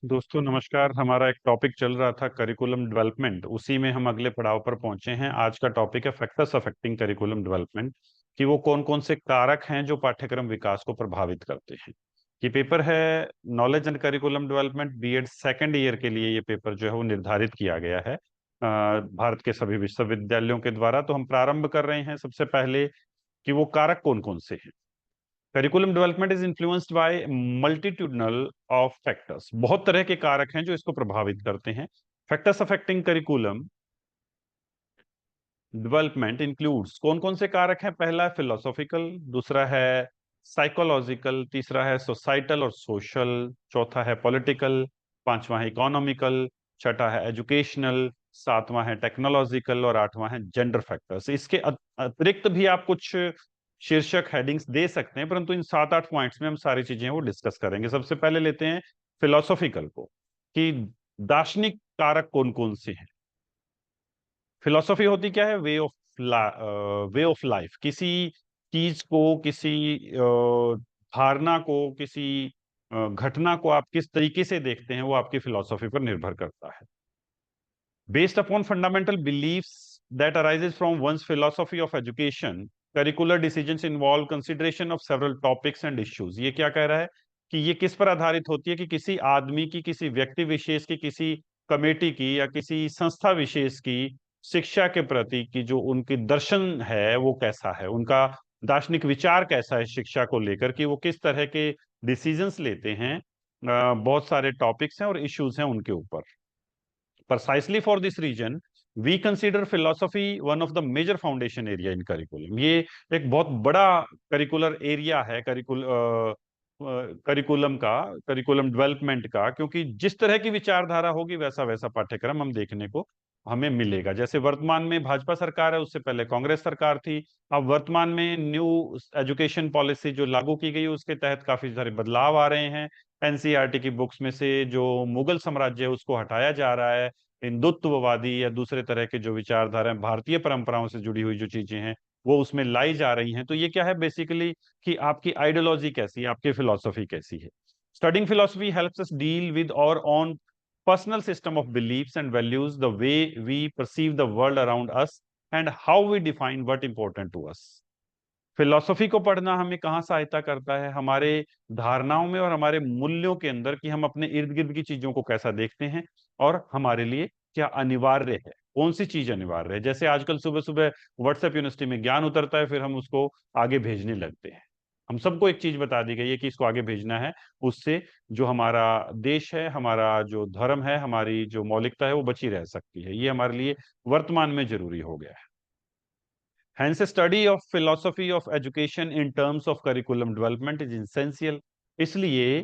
दोस्तों नमस्कार। हमारा एक टॉपिक चल रहा था करिकुलम डेवलपमेंट, उसी में हम अगले पड़ाव पर पहुंचे हैं। आज का टॉपिक है फैक्टर्स अफेक्टिंग करिकुलम डेवलपमेंट, कि वो कौन कौन से कारक हैं जो पाठ्यक्रम विकास को प्रभावित करते हैं। ये पेपर है knowledge and curriculum development BEd second year के लिए। ये पेपर जो है वो निर्धारित किया गया है भारत के सभी विश्वविद्यालयों के द्वारा। तो हम प्रारंभ कर रहे हैं सबसे पहले कि वो कारक कौन कौन से हैं। Curriculum development is influenced by multitudinal of factors. बहुत तरह के कारक हैं जो इसको प्रभावित करते हैं। Factors affecting curriculum development includes, कौन कौन से कारक हैं? पहला है फिलोसॉफिकल, दूसरा है साइकोलॉजिकल, तीसरा है सोसाइटल और सोशल, चौथा है पॉलिटिकल, पांचवा है इकोनॉमिकल, छठा है एजुकेशनल, सातवां है टेक्नोलॉजिकल और आठवां है जेंडर फैक्टर्स। इसके अतिरिक्त भी आप कुछ शीर्षक हेडिंग्स दे सकते हैं, परंतु इन 7-8 पॉइंट्स में हम सारी चीजें वो डिस्कस करेंगे। सबसे पहले लेते हैं फिलोसॉफिकल को, कि दार्शनिक कारक कौन कौन से हैं। फिलॉसफी होती क्या है? Way of life. किसी चीज को, किसी धारणा को, किसी घटना को आप किस तरीके से देखते हैं, वो आपकी फिलॉसफी पर निर्भर करता है। Based upon fundamental beliefs that arises from one's philosophy of education, curricular decisions involve consideration of several topics and issues. ये क्या कह रहा है कि ये किस पर आधारित होती है? कि किसी आदमी की, किसी व्यक्ति विशेष की, किसी कमेटी की या किसी संस्था विशेष की शिक्षा के प्रति की जो उनकी दर्शन है वो कैसा है, उनका दार्शनिक विचार कैसा है शिक्षा को लेकर, कि वो किस तरह के डिसीजंस लेते हैं। बहुत सारे टॉपिक्स हैं और इश्यूज हैं उनके ऊपर। Precisely for this reason, we consider philosophy one of the major foundation area in curriculum। ये एक बहुत बड़ा करिकुलर एरिया है करिकुलम का, करिकुलम डेवलपमेंट का, क्योंकि जिस तरह की विचारधारा होगी वैसा वैसा पाठ्यक्रम हम देखने को हमें मिलेगा। जैसे वर्तमान में भाजपा सरकार है, उससे पहले कांग्रेस सरकार थी। अब वर्तमान में न्यू एजुकेशन पॉलिसी जो लागू की गई है, उसके तहत काफी सारे बदलाव आ रहे हैं। एनसीईआरटी की बुक्स में से जो मुगल साम्राज्य है उसको हटाया जा रहा है। हिंदुत्ववादी या दूसरे तरह के जो विचारधारा हैं, भारतीय परंपराओं से जुड़ी हुई जो चीजें हैं वो उसमें लाई जा रही हैं। तो ये क्या है बेसिकली, कि आपकी आइडियोलॉजी कैसी है, आपकी फिलॉसफी कैसी है। Studying philosophy helps us deal with our own personal system of beliefs and values, the way we perceive the world around us and how we define what important to us. Philosophy को पढ़ना हमें कहाँ सहायता करता है? हमारे धारणाओं में और हमारे मूल्यों के अंदर, कि हम अपने इर्द गिर्द की चीजों को कैसा देखते हैं और हमारे लिए क्या अनिवार्य है, कौन सी चीज अनिवार्य है। जैसे आजकल सुबह सुबह व्हाट्सएप यूनिवर्सिटी में ज्ञान उतरता है, फिर हम उसको आगे भेजने लगते हैं। हम सबको एक चीज बता दी गई है कि इसको आगे भेजना है, उससे जो हमारा देश है, हमारा जो धर्म है, हमारी जो मौलिकता है वो बची रह सकती है। ये हमारे लिए वर्तमान में जरूरी हो गया है। Hence, a study of philosophy of education in terms of curriculum development is essential। इसलिए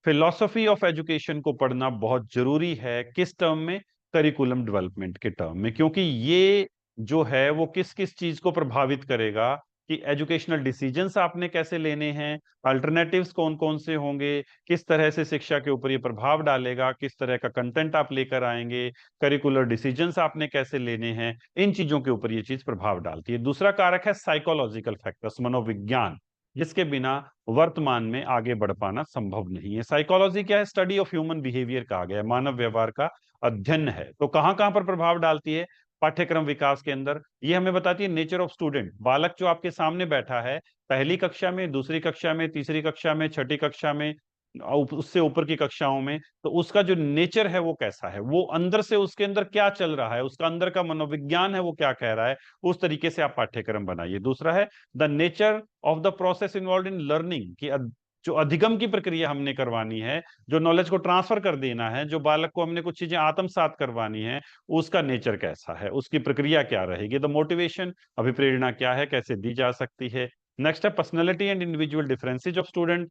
फिलॉसफी ऑफ एजुकेशन को पढ़ना बहुत जरूरी है। किस टर्म में? करिकुलम डेवलपमेंट के टर्म में। क्योंकि ये जो है वो किस किस चीज को प्रभावित करेगा, कि एजुकेशनल डिसीजंस आपने कैसे लेने हैं, अल्टरनेटिव्स कौन कौन से होंगे, किस तरह से शिक्षा के ऊपर ये प्रभाव डालेगा, किस तरह का कंटेंट आप लेकर आएंगे, करिकुलर डिसीजंस आपने कैसे लेने हैं, इन चीजों के ऊपर ये चीज प्रभाव डालती है। दूसरा कारक है साइकोलॉजिकल फैक्टर्स, मनोविज्ञान, जिसके बिना वर्तमान में आगे बढ़ पाना संभव नहीं है। साइकोलॉजी क्या है? स्टडी ऑफ ह्यूमन बिहेवियर कहा गया है, मानव व्यवहार का अध्ययन है। तो कहां कहां पर प्रभाव डालती है पाठ्यक्रम विकास के अंदर? ये हमें बताती है नेचर ऑफ स्टूडेंट। बालक जो आपके सामने बैठा है, पहली कक्षा में, दूसरी कक्षा में, तीसरी कक्षा में, छठी कक्षा में, उससे ऊपर की कक्षाओं में, तो उसका जो नेचर है वो कैसा है, वो अंदर से उसके अंदर क्या चल रहा है, उसका अंदर का मनोविज्ञान है वो क्या कह रहा है, उस तरीके से आप पाठ्यक्रम बनाइए। दूसरा है the nature of the process involve in learning, कि जो अधिगम की प्रक्रिया हमने करवानी है, जो नॉलेज को ट्रांसफर कर देना है, जो बालक को हमने कुछ चीजें आत्मसात करवानी है, उसका नेचर कैसा है, उसकी प्रक्रिया क्या रहेगी। द मोटिवेशन, अभिप्रेरणा क्या है, कैसे दी जा सकती है। नेक्स्ट है personality and individual differences of student,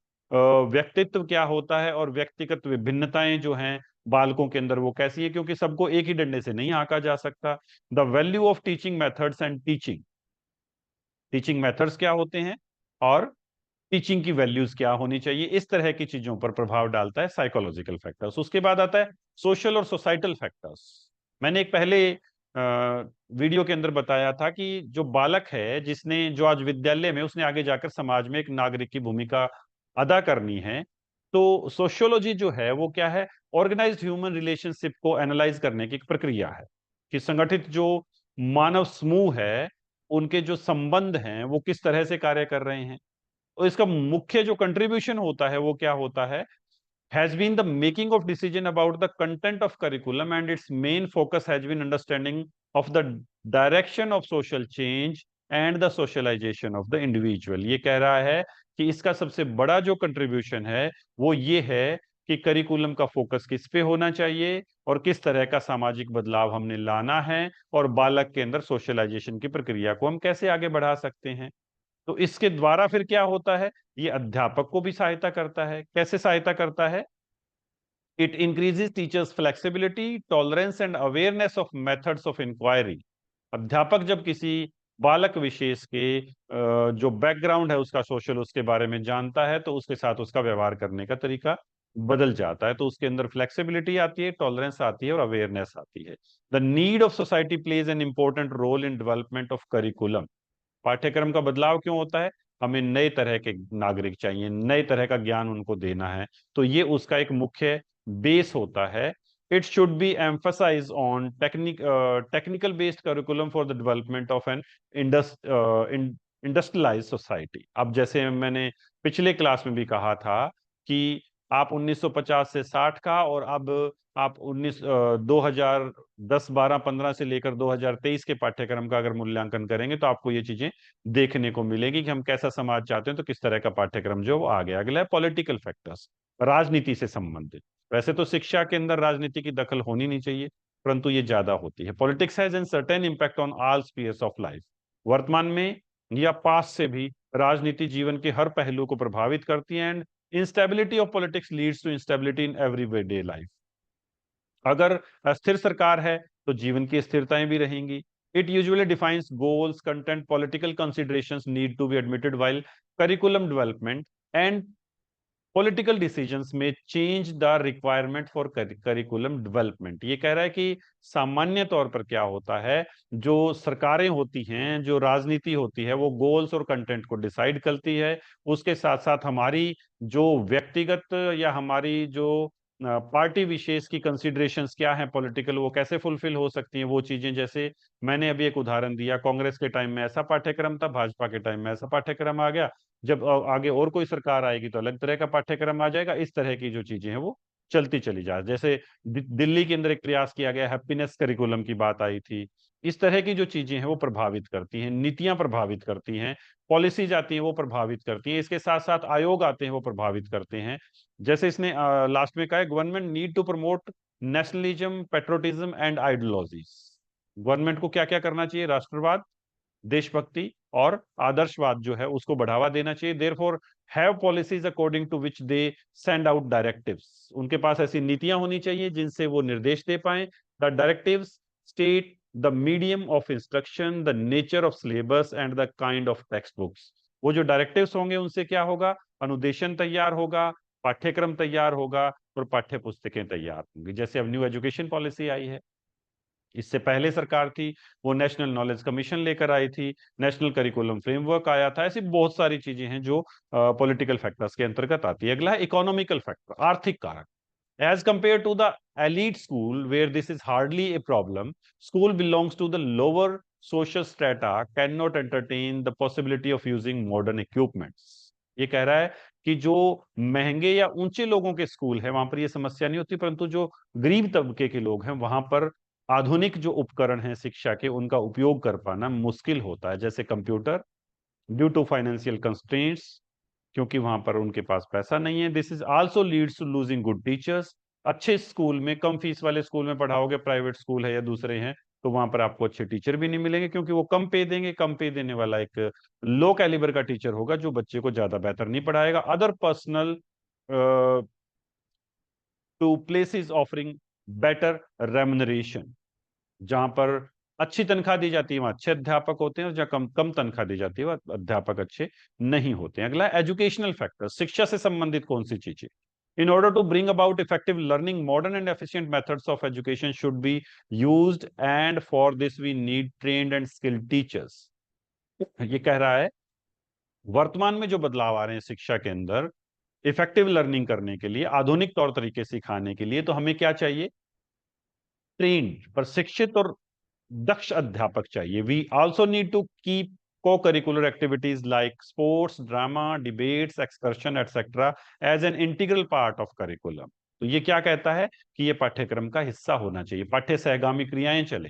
व्यक्तित्व क्या होता है और व्यक्तिगत विभिन्नताएं जो हैं बालकों के अंदर वो कैसी है, क्योंकि सबको एक ही डंडे से नहीं आंका जा सकता। The value of teaching methods and teaching, teaching methods क्या होते हैं और टीचिंग की वैल्यूज क्या होनी चाहिए, इस तरह की चीजों पर प्रभाव डालता है साइकोलॉजिकल फैक्टर्स। उसके बाद आता है सोशल और सोसाइटल फैक्टर्स। मैंने एक पहले वीडियो के अंदर बताया था कि जो बालक है, जिसने जो आज विद्यालय में, उसने आगे जाकर समाज में एक नागरिक की भूमिका अदा करनी है। तो सोशियोलॉजी जो है वो क्या है, ऑर्गेनाइज्ड ह्यूमन रिलेशनशिप को एनालाइज करने की एक प्रक्रिया है कि संगठित जो मानव समूह है उनके जो संबंध हैं वो किस तरह से कार्य कर रहे हैं। और इसका मुख्य जो कंट्रीब्यूशन होता है वो क्या होता है, has been the making of decision about the content of curriculum, and its main focus has been understanding of the direction of social change and the socialization of the individual। ये कह रहा है कि इसका सबसे बड़ा जो कंट्रीब्यूशन है वो ये है कि करिकुलम का फोकस किस पे होना चाहिए और किस तरह का सामाजिक बदलाव हमने लाना है, और बालक के अंदर सोशलाइजेशन की प्रक्रिया को हम कैसे आगे बढ़ा सकते हैं। तो इसके द्वारा फिर क्या होता है, ये अध्यापक को भी सहायता करता है। कैसे सहायता करता है? It increases teachers' flexibility, tolerance and awareness of methods of inquiry। अध्यापक जब किसी बालक विशेष के जो बैकग्राउंड है उसका, सोशल, उसके बारे में जानता है तो उसके साथ उसका व्यवहार करने का तरीका बदल जाता है। तो उसके अंदर फ्लेक्सिबिलिटी आती है, टॉलरेंस आती है और अवेयरनेस आती है। The need of society plays an important role in development of curriculum. पाठ्यक्रम का बदलाव क्यों होता है? हमें नए तरह के नागरिक चाहिए, नए तरह का ज्ञान उनको देना है, तो ये उसका एक मुख्य बेस होता है। It should be emphasise on technical based curriculum for the development of an industrialise society. अब जैसे मैंने पिछले क्लास में भी कहा था कि आप 1950 से 60 का, और अब आप 2010 12 15 से लेकर 2023 के पाठ्यक्रम का अगर मूल्यांकन करेंगे तो आपको ये चीजें देखने को मिलेगी कि हम कैसा समाज चाहते हैं, तो किस तरह का पाठ्यक्रम जो वो आ गया। अगला है पॉलिटिकल फैक्टर्स, राजनीति से संबंधित। वैसे तो शिक्षा के अंदर राजनीति की दखल होनी नहीं चाहिए, परंतु ये ज्यादा होती है। Politics has an certain impact on all spheres of life. वर्तमान में या पास्ट से भी राजनीति जीवन के हर पहलू को प्रभावित करती है। And instability of politics leads to instability in everyday life. अगर अस्थिर सरकार है तो जीवन की स्थिरताएं भी रहेंगी। It usually defines goals, content, political considerations need to be admitted while curriculum development and political decisions may change the requirement for curriculum development. ये कह रहा है कि सामान्य तौर पर क्या होता है, जो सरकारें होती हैं, जो राजनीति होती है, वो गोल्स और कंटेंट को डिसाइड करती है। उसके साथ साथ हमारी जो व्यक्तिगत या हमारी जो पार्टी विशेष की कंसिडरेशंस क्या हैं पॉलिटिकल, वो कैसे फुलफिल हो सकती हैं वो चीजें। जैसे मैंने अभी एक उदाहरण दिया, कांग्रेस के टाइम में ऐसा पाठ्यक्रम था, भाजपा के टाइम में ऐसा पाठ्यक्रम आ गया, जब आगे और कोई सरकार आएगी तो अलग तरह का पाठ्यक्रम आ जाएगा। इस तरह की जो चीजें हैं वो चलती चली जाए। जैसे दिल्ली के अंदर एक प्रयास किया गया, हैप्पीनेस करिकुलम की बात आई थी। इस तरह की जो चीजें हैं वो प्रभावित करती हैं, नीतियां प्रभावित करती हैं, पॉलिसीज आती हैं वो प्रभावित करती हैं, इसके साथ साथ आयोग आते हैं वो प्रभावित करते हैं। जैसे इसने लास्ट में कहा है, government need to promote nationalism, patriotism and ideologies. Government को क्या क्या करना चाहिए? राष्ट्रवाद, देशभक्ति और आदर्शवाद जो है उसको बढ़ावा देना चाहिए। Therefore have policies according to which they send out directives. उनके पास ऐसी नीतियां होनी चाहिए जिनसे वो निर्देश दे पाए। The directives state the medium of instruction, the nature of syllabus and the kind of text books. वो जो डायरेक्टिव्स होंगे उनसे क्या होगा? अनुदेशन तैयार होगा, पाठ्यक्रम तैयार होगा और पाठ्य पुस्तकें तैयार होंगी। जैसे अब न्यू एजुकेशन पॉलिसी आई है, इससे पहले सरकार थी वो नेशनल नॉलेज कमीशन लेकर आई थी, नेशनल करिकुलम फ्रेमवर्क आया था। ऐसी बहुत सारी चीजें हैं जो पॉलिटिकल फैक्टर्स के अंतर्गत आती है। अगला है इकोनॉमिकल फैक्टर, आर्थिक कारक। As compare to the elite school where this is hardly a problem, school belongs to the lower social strata can not entertain the possibility of using modern equipments. ये कह रहा है कि जो महंगे या ऊंचे लोगों के स्कूल है वहां पर यह समस्या नहीं होती, परंतु जो गरीब तबके के लोग हैं वहां पर आधुनिक जो उपकरण हैं शिक्षा के उनका उपयोग कर पाना मुश्किल होता है। जैसे computer, due to financial constraints, क्योंकि वहां पर उनके पास पैसा नहीं है। This is also leads to losing good teachers. अच्छे स्कूल में, कम फीस वाले स्कूल में पढ़ाओगे, प्राइवेट स्कूल है या दूसरे हैं, तो वहां पर आपको अच्छे टीचर भी नहीं मिलेंगे, क्योंकि वो कम पे देंगे। कम पे देने वाला एक लो कैलिबर का टीचर होगा जो बच्चे को ज्यादा बेहतर नहीं पढ़ाएगा। Other personnel to places offering better remuneration, जहां पर अच्छी तनख्वाह दी जाती है वहां अच्छे अध्यापक होते हैं, और जहां कम कम तनख्वाह दी जाती है वह अध्यापक अच्छे नहीं होते हैं। अगला एजुकेशनल फैक्टर, शिक्षा से संबंधित कौन सी चीजें। In order to bring about effective learning, modern and efficient methods of education should be used, and for this we need trained and skilled teachers। ये कह रहा है वर्तमान में जो बदलाव आ रहे हैं शिक्षा के अंदर, इफेक्टिव लर्निंग करने के लिए, आधुनिक तौर तरीके सिखाने के लिए, तो हमें क्या चाहिए? ट्रेन्ड, प्रशिक्षित और दक्ष अध्यापक चाहिए। We also need to keep co-curricular activities like sports, drama, debates, excursion etcetera as an integral part of curriculum. तो ये क्या कहता है कि ये पाठ्यक्रम का हिस्सा होना चाहिए, पाठ्य सहगामी क्रियाएं चले,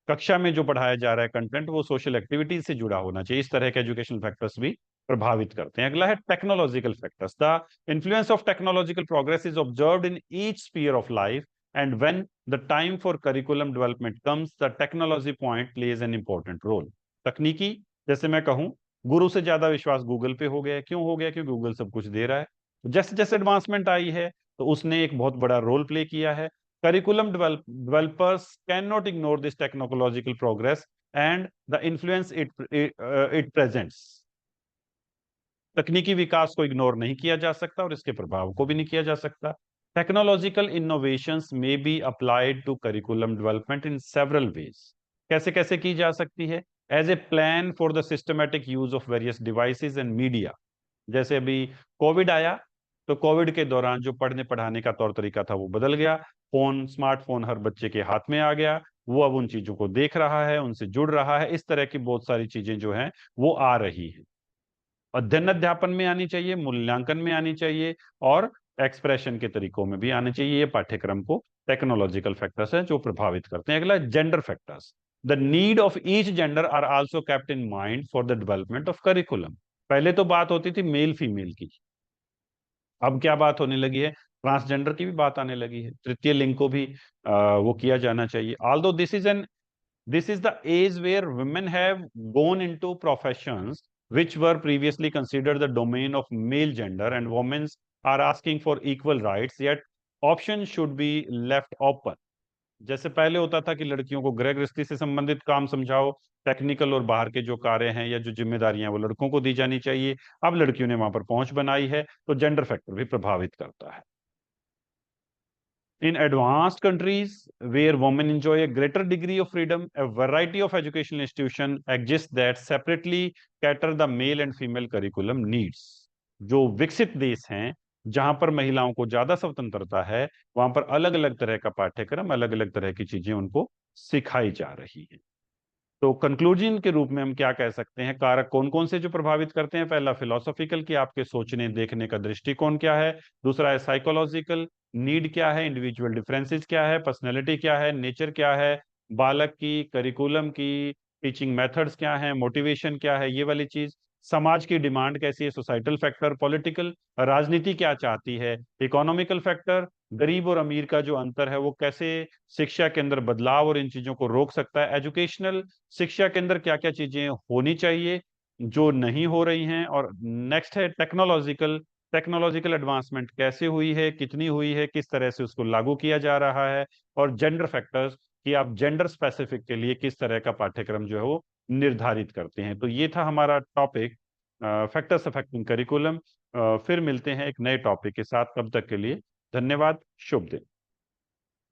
कक्षा में जो पढ़ाया जा रहा है कंटेंट वो सोशल एक्टिविटीज से जुड़ा होना चाहिए। इस तरह के एजुकेशनल फैक्टर्स भी प्रभावित करते हैं। अगला है technological factors. The influence of technological progress is observed in each sphere of life and when the time for curriculum development comes the technology point plays an important role. तकनीकी, जैसे मैं कहूं, गुरु से ज्यादा विश्वास गूगल पे हो गया। क्यों हो गया? क्योंकि गूगल सब कुछ दे रहा है। जैसे जैसे एडवांसमेंट आई है तो उसने एक बहुत बड़ा रोल प्ले किया है। Curriculum developers cannot ignore this technological progress and the influence it presents. तकनीकी विकास को इग्नोर नहीं किया जा सकता और इसके प्रभाव को भी नहीं किया जा सकता। टेक्नोलॉजिकल इनोवेशंस में be applied to curriculum development in several ways. कैसे कैसे की जा सकती है? As a plan for the systematic use of various devices and media. जैसे अभी कोविड आया, तो कोविड के दौरान जो पढ़ने पढ़ाने का तौर तरीका था वो बदल गया। फोन, स्मार्टफोन हर बच्चे के हाथ में आ गया, वो अब उन चीजों को देख रहा है, उनसे जुड़ रहा है। इस तरह की बहुत सारी चीजें जो हैं वो आ रही है। अध्ययन अध्यापन में आनी चाहिए, मूल्यांकन में आनी चाहिए और एक्सप्रेशन के तरीकों में भी आनी चाहिए। ये पाठ्यक्रम को टेक्नोलॉजिकल फैक्टर्स हैं जो प्रभावित करते हैं। अगला gender factors. The need of each gender are also kept in mind for the development of curriculum. पहले तो बात होती थी मेल फीमेल की, अब क्या बात होने लगी है? ट्रांसजेंडर की भी बात आने लगी है। तृतीय लिंग को भी वो किया जाना चाहिए। Although this is the age where women have gone into professions which were previously considered the domain of male gender, and women are asking for equal rights, yet options should be left open. जैसे पहले होता था कि लड़कियों को गृह गृहस्थी से संबंधित काम समझाओ, टेक्निकल और बाहर के जो कार्य हैं या जो जिम्मेदारियां वो लड़कों को दी जानी चाहिए। अब लड़कियों ने वहां पर पहुंच बनाई है, तो जेंडर फैक्टर भी प्रभावित करता है। In advanced countries where women enjoy a greater degree of freedom, a variety of educational institutions exist that separately cater the male and female curriculum needs. जो विकसित देश हैं, जहां पर महिलाओं को ज्यादा स्वतंत्रता है, वहां पर अलग अलग तरह का पाठ्यक्रम, अलग अलग तरह की चीजें उनको सिखाई जा रही हैं। तो कंक्लूजन के रूप में हम क्या कह सकते हैं? कारक कौन कौन से जो प्रभावित करते हैं? पहला फिलोसॉफिकल, कि आपके सोचने देखने का दृष्टिकोण क्या है। दूसरा है साइकोलॉजिकल, नीड क्या है, इंडिविजुअल डिफरेंसेस क्या है, पर्सनैलिटी क्या है, नेचर क्या है बालक की, करिकुलम की, टीचिंग मेथड्स क्या है, मोटिवेशन क्या है, ये वाली चीज। समाज की डिमांड कैसी है, सोसाइटल फैक्टर। पॉलिटिकल, राजनीति क्या चाहती है। इकोनॉमिकल फैक्टर, गरीब और अमीर का जो अंतर है वो कैसे शिक्षा के अंदर बदलाव और इन चीजों को रोक सकता है। एजुकेशनल, शिक्षा के अंदर क्या क्या चीजें होनी चाहिए जो नहीं हो रही हैं। और नेक्स्ट है टेक्नोलॉजिकल, टेक्नोलॉजिकल एडवांसमेंट कैसे हुई है, कितनी हुई है, किस तरह से उसको लागू किया जा रहा है। और जेंडर फैक्टर्स, कि आप जेंडर स्पेसिफिक के लिए किस तरह का पाठ्यक्रम जो है वो निर्धारित करते हैं। तो ये था हमारा टॉपिक, फैक्टर्स अफेक्टिंग करिकुलम। फिर मिलते हैं एक नए टॉपिक के साथ, तब तक के लिए धन्यवाद, शुभ दिन।